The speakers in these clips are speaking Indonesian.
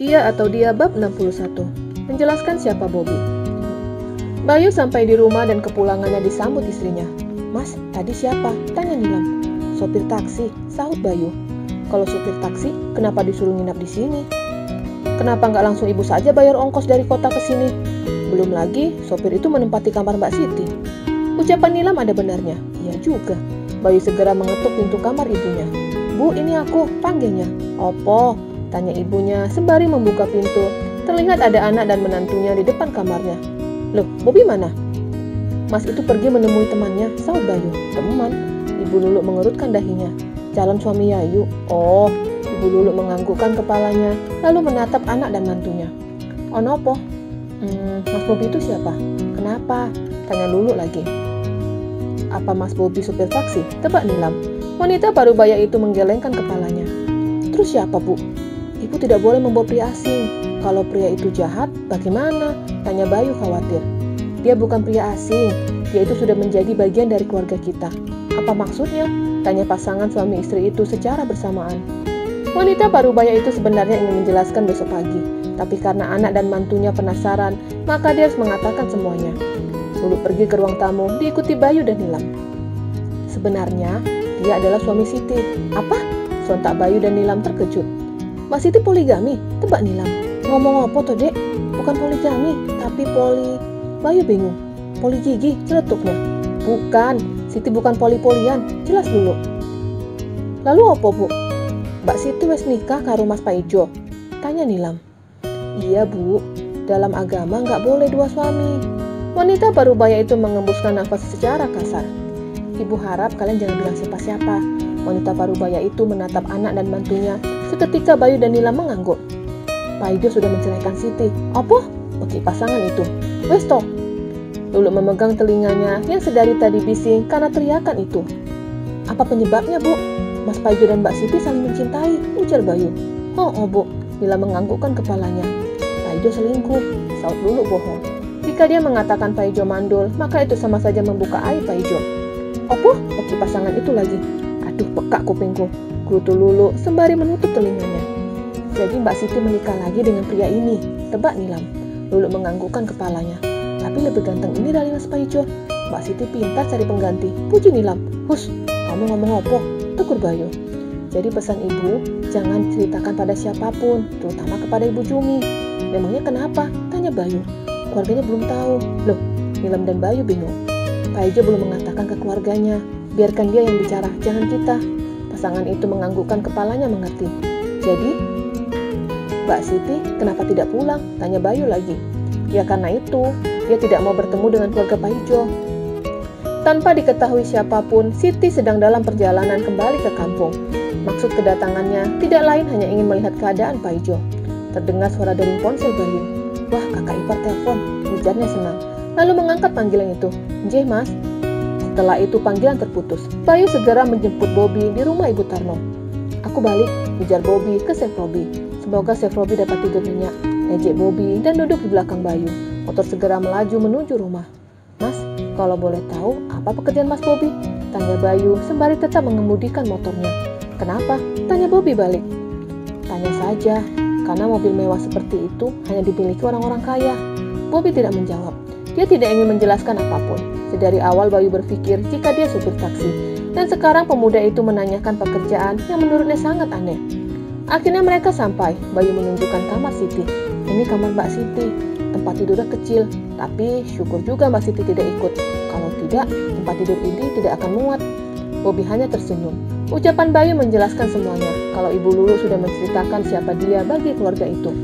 Ia atau Dia bab 61. Menjelaskan siapa Bobby. Bayu sampai di rumah dan kepulangannya disambut istrinya. "Mas, tadi siapa?" tanya Nilam. "Sopir taksi," sahut Bayu. "Kalau sopir taksi, kenapa disuruh nginap di sini? Kenapa nggak langsung ibu saja bayar ongkos dari kota ke sini? Belum lagi, sopir itu menempati kamar Mbak Siti." Ucapan Nilam ada benarnya. Iya juga. Bayu segera mengetuk pintu kamar ibunya. "Bu, ini aku," panggilnya. "Opo?" tanya ibunya sembari membuka pintu. Terlihat ada anak dan menantunya di depan kamarnya. "Loh, Bobby mana?" "Mas itu pergi menemui temannya," sahut Bayu. "Teman?" Ibu Lulu mengerutkan dahinya. "Calon suami Yayu." "Oh." Ibu Lulu menganggukkan kepalanya, lalu menatap anak dan mantunya. "Onopo?" Mas Bobby itu siapa?" "Kenapa?" tanya Lulu lagi. "Apa Mas Bobby supir taksi?" tebak Nilam. Wanita parubaya itu menggelengkan kepalanya. "Terus siapa, Bu?" "Ibu tidak boleh membawa pria asing. Kalau pria itu jahat, bagaimana?" tanya Bayu khawatir. "Dia bukan pria asing. Dia itu sudah menjadi bagian dari keluarga kita." "Apa maksudnya?" tanya pasangan suami istri itu secara bersamaan. Wanita parubaya itu sebenarnya ingin menjelaskan besok pagi, tapi karena anak dan mantunya penasaran, maka dia harus mengatakan semuanya. Lulu pergi ke ruang tamu, diikuti Bayu dan Nilam. Sebenarnya, dia adalah suami Siti. "Apa?" sontak Bayu dan Nilam terkejut. "Mbak Siti poligami?" tebak Nilam. "Ngomong apa toh, Dek? Bukan poligami, tapi Bayu bingung. "Poli gigi," celetuknya. "Bukan, Siti bukan poli-polian, jelas dulu." "Lalu apa, Bu?" "Mbak Siti wes nikah karo Mas Paijo," tanya Nilam. "Iya, Bu, dalam agama nggak boleh dua suami." Wanita parubaya itu mengembuskan nafas secara kasar. "Ibu harap kalian jangan bilang siapa-siapa." Wanita parubaya itu menatap anak dan mantunya. Seketika Bayu dan Nilam mengangguk. "Paijo sudah menceraikan Siti." "Apa?" Oke, pasangan itu. "Wes toh." Lulu memegang telinganya yang sedari tadi bising karena teriakan itu. "Apa penyebabnya, Bu?" "Mas Paijo dan Mbak Siti saling mencintai," ujar Bayu. Oh, Bu." Nilam menganggukkan kepalanya. "Paijo selingkuh," sahut Lulu bohong. Jika dia mengatakan Paijo mandul, maka itu sama saja membuka aib Paijo. "Opo?" Oke, pasangan itu lagi. "Aduh, pekak kupingku," gerutu Lulu sembari menutup telinganya. "Jadi Mbak Siti menikah lagi dengan pria ini," tebak Nilam. Lulu menganggukkan kepalanya. "Tapi lebih ganteng ini dari Mas Paijo. Mbak Siti pintar cari pengganti," puji Nilam. "Hus, kamu ngomong opo?" tegur Bayu. "Jadi pesan ibu, jangan ceritakan pada siapapun, terutama kepada Ibu Jumi." "Memangnya kenapa?" tanya Bayu. "Keluarganya belum tahu." "Loh," Nilam dan Bayu bingung. "Paijo belum mengatakan ke keluarganya. Biarkan dia yang bicara, jangan kita." Pasangan itu menganggukkan kepalanya mengerti. "Jadi, Mbak Siti kenapa tidak pulang?" tanya Bayu lagi. "Ya karena itu, dia tidak mau bertemu dengan keluarga Paijo." Tanpa diketahui siapapun, Siti sedang dalam perjalanan kembali ke kampung. Maksud kedatangannya tidak lain hanya ingin melihat keadaan Paijo. Terdengar suara dering ponsel Bayu. "Wah, kakak ipar telepon," ujarnya senang. Lalu mengangkat panggilan itu. "Nggih, Mas." Setelah itu panggilan terputus. Bayu segera menjemput Bobby di rumah Ibu Tarno. "Aku balik," ujar Bobby ke Chef Robi. Semoga Chef Robi dapat tidur nyenyak. Ejek Bobby dan duduk di belakang Bayu. Motor segera melaju menuju rumah. "Mas, kalau boleh tahu apa pekerjaan Mas Bobby?" tanya Bayu sembari tetap mengemudikan motornya. "Kenapa?" tanya Bobby balik. "Tanya saja, karena mobil mewah seperti itu hanya dimiliki orang-orang kaya." Bobby tidak menjawab. Dia tidak ingin menjelaskan apapun. Sedari awal Bayu berpikir jika dia supir taksi. Dan sekarang pemuda itu menanyakan pekerjaan yang menurutnya sangat aneh. Akhirnya mereka sampai. Bayu menunjukkan kamar Siti. "Ini kamar Mbak Siti. Tempat tidurnya kecil. Tapi syukur juga Mbak Siti tidak ikut. Kalau tidak, tempat tidur ini tidak akan muat." Bobby hanya tersenyum. Ucapan Bayu menjelaskan semuanya. Kalau Ibu Lulu sudah menceritakan siapa dia bagi keluarga itu.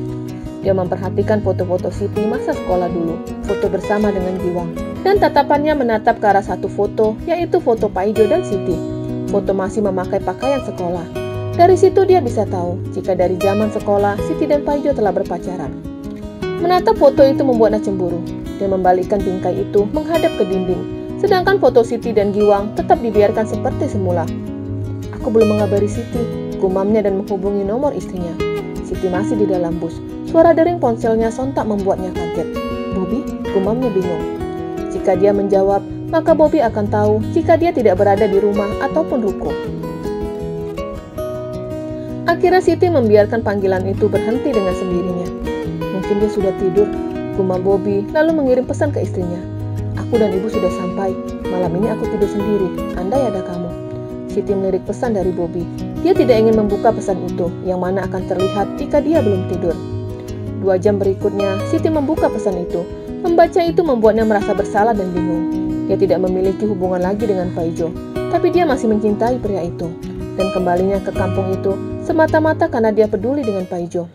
Dia memperhatikan foto-foto Siti masa sekolah dulu, foto bersama dengan Giwang. Dan tatapannya menatap ke arah satu foto, yaitu foto Paijo dan Siti. Foto masih memakai pakaian sekolah. Dari situ dia bisa tahu, jika dari zaman sekolah, Siti dan Paijo telah berpacaran. Menatap foto itu membuatnya cemburu. Dia membalikkan bingkai itu menghadap ke dinding. Sedangkan foto Siti dan Giwang tetap dibiarkan seperti semula. "Aku belum mengabari Siti," gumamnya dan menghubungi nomor istrinya. Siti masih di dalam bus. Suara dering ponselnya sontak membuatnya kaget. "Bobby?" gumamnya bingung. Jika dia menjawab, maka Bobby akan tahu jika dia tidak berada di rumah ataupun ruko. Akhirnya Siti membiarkan panggilan itu berhenti dengan sendirinya. Mungkin dia sudah tidur, gumam Bobby lalu mengirim pesan ke istrinya. Aku dan ibu sudah sampai, malam ini aku tidur sendiri, andai ada kamu. Siti melirik pesan dari Bobby. Dia tidak ingin membuka pesan itu, yang mana akan terlihat jika dia belum tidur. 2 jam berikutnya, Siti membuka pesan itu. Membaca itu membuatnya merasa bersalah dan bingung. Dia tidak memiliki hubungan lagi dengan Paijo, tapi dia masih mencintai pria itu. Dan kembalinya ke kampung itu semata-mata karena dia peduli dengan Paijo.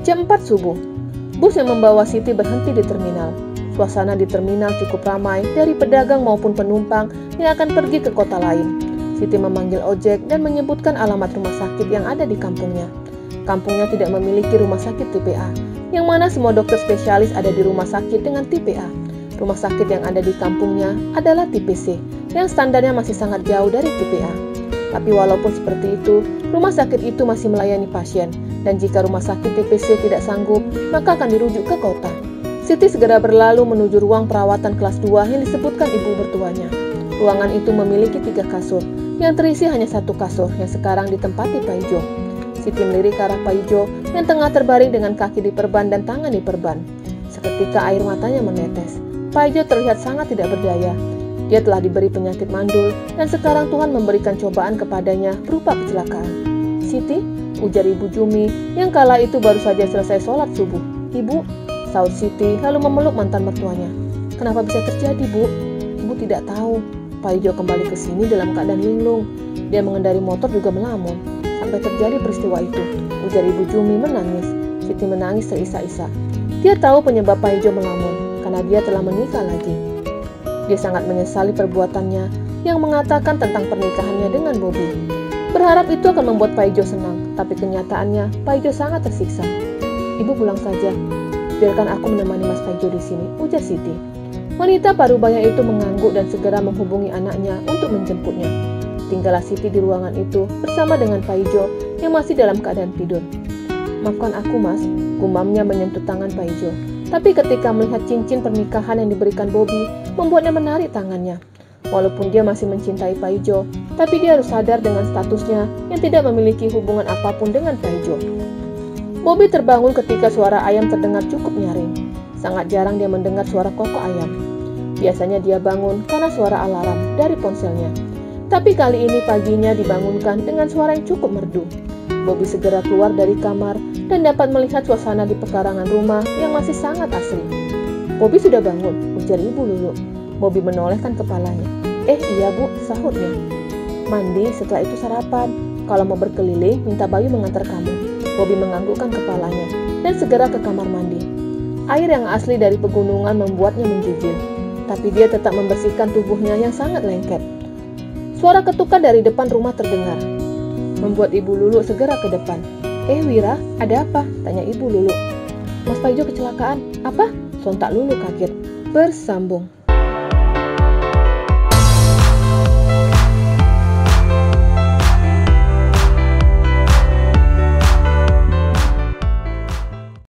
Jam 4 subuh, bus yang membawa Siti berhenti di terminal. Suasana di terminal cukup ramai dari pedagang maupun penumpang yang akan pergi ke kota lain. Siti memanggil ojek dan menyebutkan alamat rumah sakit yang ada di kampungnya. Kampungnya tidak memiliki rumah sakit tipe A, yang mana semua dokter spesialis ada di rumah sakit dengan tipe A. Rumah sakit yang ada di kampungnya adalah tipe C, yang standarnya masih sangat jauh dari tipe A. Tapi walaupun seperti itu, rumah sakit itu masih melayani pasien, dan jika rumah sakit tipe C tidak sanggup, maka akan dirujuk ke kota. Siti segera berlalu menuju ruang perawatan kelas 2 yang disebutkan ibu mertuanya. Ruangan itu memiliki 3 kasur, yang terisi hanya 1 kasur yang sekarang ditempati Paijo. Siti melirik ke arah Paijo yang tengah terbaring dengan kaki diperban dan tangan diperban. Seketika air matanya menetes. Paijo terlihat sangat tidak berdaya. Dia telah diberi penyakit mandul dan sekarang Tuhan memberikan cobaan kepadanya berupa kecelakaan. Siti, ujar Ibu Jumi yang kala itu baru saja selesai sholat subuh. Ibu, saut Siti lalu memeluk mantan mertuanya. Kenapa bisa terjadi, Bu? Ibu tidak tahu. Paijo kembali ke sini dalam keadaan linglung. Dia mengendari motor juga melamun. Sampai terjadi peristiwa itu, ujar Ibu Jumi menangis. Siti menangis terisak-isak. Dia tahu penyebab Paijo melamun, karena dia telah menikah lagi. Dia sangat menyesali perbuatannya yang mengatakan tentang pernikahannya dengan Bobby. Berharap itu akan membuat Paijo senang, tapi kenyataannya Paijo sangat tersiksa. Ibu pulang saja. Biarkan aku menemani Mas Paijo di sini, ujar Siti. Wanita parubaya itu mengangguk dan segera menghubungi anaknya untuk menjemputnya. Tinggallah Siti di ruangan itu bersama dengan Paijo yang masih dalam keadaan tidur. Maafkan aku, Mas, gumamnya menyentuh tangan Paijo. Tapi ketika melihat cincin pernikahan yang diberikan Bobby, membuatnya menarik tangannya. Walaupun dia masih mencintai Paijo, tapi dia harus sadar dengan statusnya yang tidak memiliki hubungan apapun dengan Paijo. Bobby terbangun ketika suara ayam terdengar cukup nyaring. Sangat jarang dia mendengar suara kokok ayam. Biasanya dia bangun karena suara alarm dari ponselnya. Tapi kali ini paginya dibangunkan dengan suara yang cukup merdu. Bobby segera keluar dari kamar dan dapat melihat suasana di pekarangan rumah yang masih sangat asri. Bobby sudah bangun, ujar Ibu Lulu. Bobby menolehkan kepalanya. Iya Bu, sahutnya. Mandi, setelah itu sarapan. Kalau mau berkeliling, minta Bayu mengantar kamu. Bobby menganggukkan kepalanya dan segera ke kamar mandi. Air yang asli dari pegunungan membuatnya menggigil, tapi dia tetap membersihkan tubuhnya yang sangat lengket. Suara ketukan dari depan rumah terdengar, membuat Ibu Lulu segera ke depan. Wira, ada apa? Tanya Ibu Lulu. Mas Paijo kecelakaan. Apa? Sontak Lulu kaget. Bersambung.